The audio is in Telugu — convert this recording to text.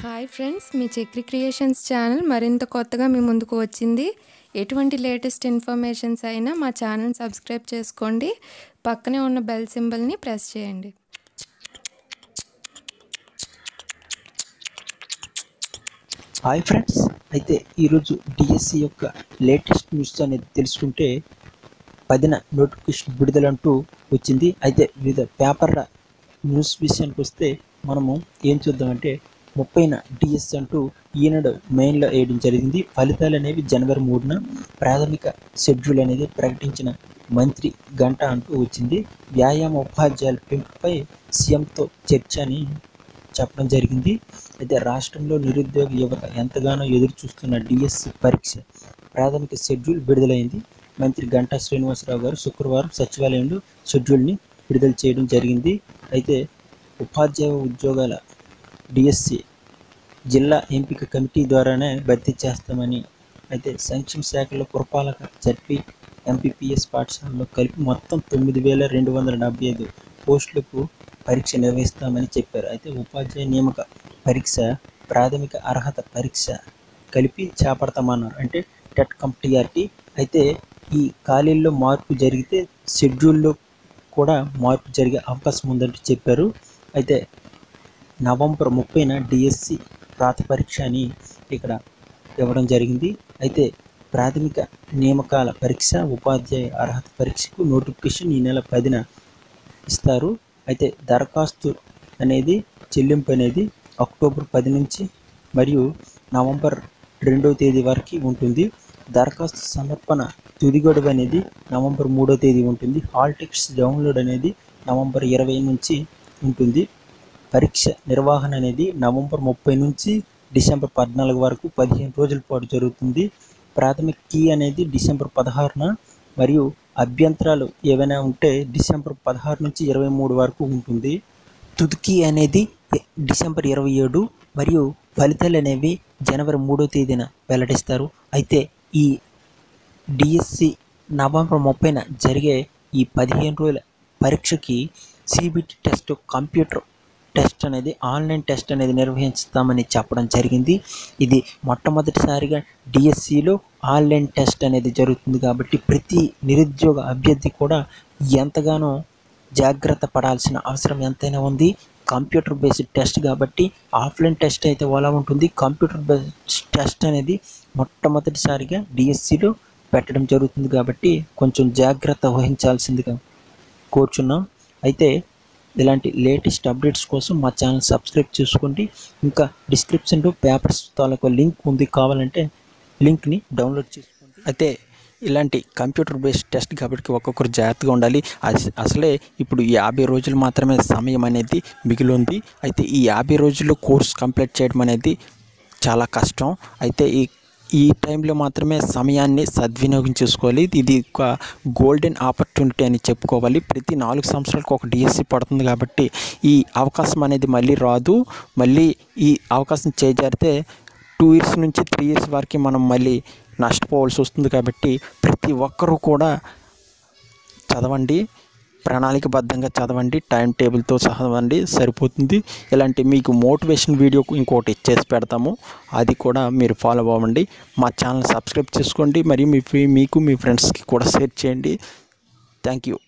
హాయ్ ఫ్రెండ్స్, మీ చక్రి క్రియేషన్స్ ఛానల్ మరింత కొత్తగా మీ ముందుకు వచ్చింది. ఎటువంటి లేటెస్ట్ ఇన్ఫర్మేషన్స్ అయినా మా ఛానల్ సబ్స్క్రైబ్ చేసుకోండి. పక్కనే ఉన్న బెల్ సింబల్ని ప్రెస్ చేయండి. హాయ్ ఫ్రెండ్స్, అయితే ఈరోజు డిఎస్సి యొక్క లేటెస్ట్ న్యూస్ అనేది తెలుసుకుంటే 10న నోటిఫికేషన్ విడుదలంటూ వచ్చింది. అయితే వివిధ పేపర్ల న్యూస్ విషయానికి వస్తే మనము ఏం చూద్దామంటే 30న డిఎస్సి అంటూ ఈనాడు మెయిన్లో వేయడం జరిగింది. ఫలితాలు అనేవి జనవరి 3న ప్రాథమిక షెడ్యూల్ అనేది ప్రకటించిన మంత్రి గంట అంటూ వచ్చింది. వ్యాయామ ఉపాధ్యాయుల పెంపుపై సీఎంతో చర్చ అని చెప్పడం జరిగింది. అయితే రాష్ట్రంలో నిరుద్యోగ యువత ఎంతగానో ఎదురు చూస్తున్న డిఎస్సి పరీక్ష ప్రాథమిక షెడ్యూల్ విడుదలైంది. మంత్రి గంటా శ్రీనివాసరావు గారు శుక్రవారం సచివాలయంలో షెడ్యూల్ని విడుదల చేయడం జరిగింది. అయితే ఉపాధ్యాయ ఉద్యోగాల డిఎస్సి జిల్లా ఎంపిక కమిటీ ద్వారానే భర్తీ చేస్తామని, అయితే సంక్షేమ శాఖలో పురపాలక జడ్పీ ఎంపీపీఎస్ పాఠశాలలో కలిపి మొత్తం 9,275 పోస్టులకు పరీక్ష నిర్వహిస్తామని చెప్పారు. అయితే ఉపాధ్యాయ నియామక పరీక్ష, ప్రాథమిక అర్హత పరీక్ష కలిపి చేపడతామన్నారు. అంటే టెట్ కమ్ టీఆర్టీ. అయితే ఈ ఖాళీల్లో మార్పు జరిగితే షెడ్యూల్లో కూడా మార్పు జరిగే అవకాశం ఉందంటూ చెప్పారు. అయితే నవంబర్ 30న డిఎస్సి రాత పరీక్ష అని ఇక్కడ ఇవ్వడం జరిగింది. అయితే ప్రాథమిక నియామకాల పరీక్ష, ఉపాధ్యాయ అర్హత పరీక్షకు నోటిఫికేషన్ ఈ నెల 10న ఇస్తారు. అయితే దరఖాస్తు అనేది చెల్లింపు అనేది అక్టోబర్ 10 నుంచి మరియు నవంబర్ 2వ తేదీ వరకు ఉంటుంది. దరఖాస్తు సమర్పణ తుది గడువు అనేది నవంబర్ 3వ తేదీ ఉంటుంది. హాల్ టికెట్స్ డౌన్లోడ్ అనేది నవంబర్ 20 నుంచి ఉంటుంది. పరీక్ష నిర్వహణ అనేది నవంబర్ 30 నుంచి డిసెంబర్ 14 వరకు 15 రోజుల పాటు జరుగుతుంది. ప్రాథమిక కీ అనేది డిసెంబర్ 16న మరియు అభ్యంతరాలు ఏవైనా ఉంటే డిసెంబర్ 16 నుంచి 23 వరకు ఉంటుంది. తుది కీ అనేది డిసెంబర్ 27 మరియు ఫలితాలు అనేవి జనవరి 3వ తేదీన వెల్లడిస్తారు. అయితే ఈ డిఎస్సి నవంబర్ 30న జరిగే ఈ 15 రోజుల పరీక్షకి సిబిటి టెస్ట్, కంప్యూటర్ టెస్ట్ అనేది, ఆన్లైన్ టెస్ట్ అనేది నిర్వహిస్తామని చెప్పడం జరిగింది. ఇది మొట్టమొదటిసారిగా డిఎస్సిలో ఆన్లైన్ టెస్ట్ అనేది జరుగుతుంది. కాబట్టి ప్రతి నిరుద్యోగ అభ్యర్థి కూడా ఎంతగానో జాగ్రత్త పడాల్సిన అవసరం ఎంతైనా ఉంది. కంప్యూటర్ బేస్డ్ టెస్ట్ కాబట్టి ఆఫ్లైన్ టెస్ట్ అయితే ఎలా ఉంటుంది, కంప్యూటర్ బేస్డ్ టెస్ట్ అనేది మొట్టమొదటిసారిగా డిఎస్సిలో పెట్టడం జరుగుతుంది. కాబట్టి కొంచెం జాగ్రత్త వహించాల్సిందిగా కోరుచున్నాం. అయితే ఇలాంటి లేటెస్ట్ అప్డేట్స్ కోసం మా ఛానల్ సబ్స్క్రైబ్ చేసుకోండి. ఇంకా డిస్క్రిప్షన్లో పేపర్స్ తాలూకా లింక్ ఉంది, కావాలంటే లింక్ని డౌన్లోడ్ చేసుకోండి. అయితే ఇలాంటి కంప్యూటర్ బేస్డ్ టెస్ట్ కాబట్టి ఒక్కొక్కరు జాగ్రత్తగా ఉండాలి. అసలే ఇప్పుడు 50 రోజులు మాత్రమే సమయం అనేది మిగిలి ఉంది. అయితే ఈ 50 రోజుల్లో కోర్స్ కంప్లీట్ చేయడం అనేది చాలా కష్టం. అయితే ఈ టైంలో మాత్రమే సమయాన్ని సద్వినియోగం చేసుకోవాలి. ఇది ఒక గోల్డెన్ ఆపర్చునిటీ అని చెప్పుకోవాలి. ప్రతి 4 సంవత్సరాలకు ఒక డిఎస్సి పడుతుంది కాబట్టి ఈ అవకాశం అనేది మళ్ళీ రాదు. మళ్ళీ ఈ అవకాశం చేజారితే 2 ఇయర్స్ నుంచి 3 ఇయర్స్ వరకు మనం మళ్ళీ నష్టపోవాల్సి వస్తుంది. కాబట్టి ప్రతి ఒక్కరూ కూడా చదవండి, ప్రణాళికబద్ధంగా చదవండి, టైం టేబుల్తో చదవండి, సరిపోతుంది. ఇలాంటి మీకు మోటివేషన్ వీడియో ఇంకోటి చేసి పెడతాము, అది కూడా మీరు ఫాలో అవ్వండి. మా ఛానల్ సబ్స్క్రైబ్ చేసుకోండి, మరియు మీకు మీ ఫ్రెండ్స్కి కూడా షేర్ చేయండి. Thank you.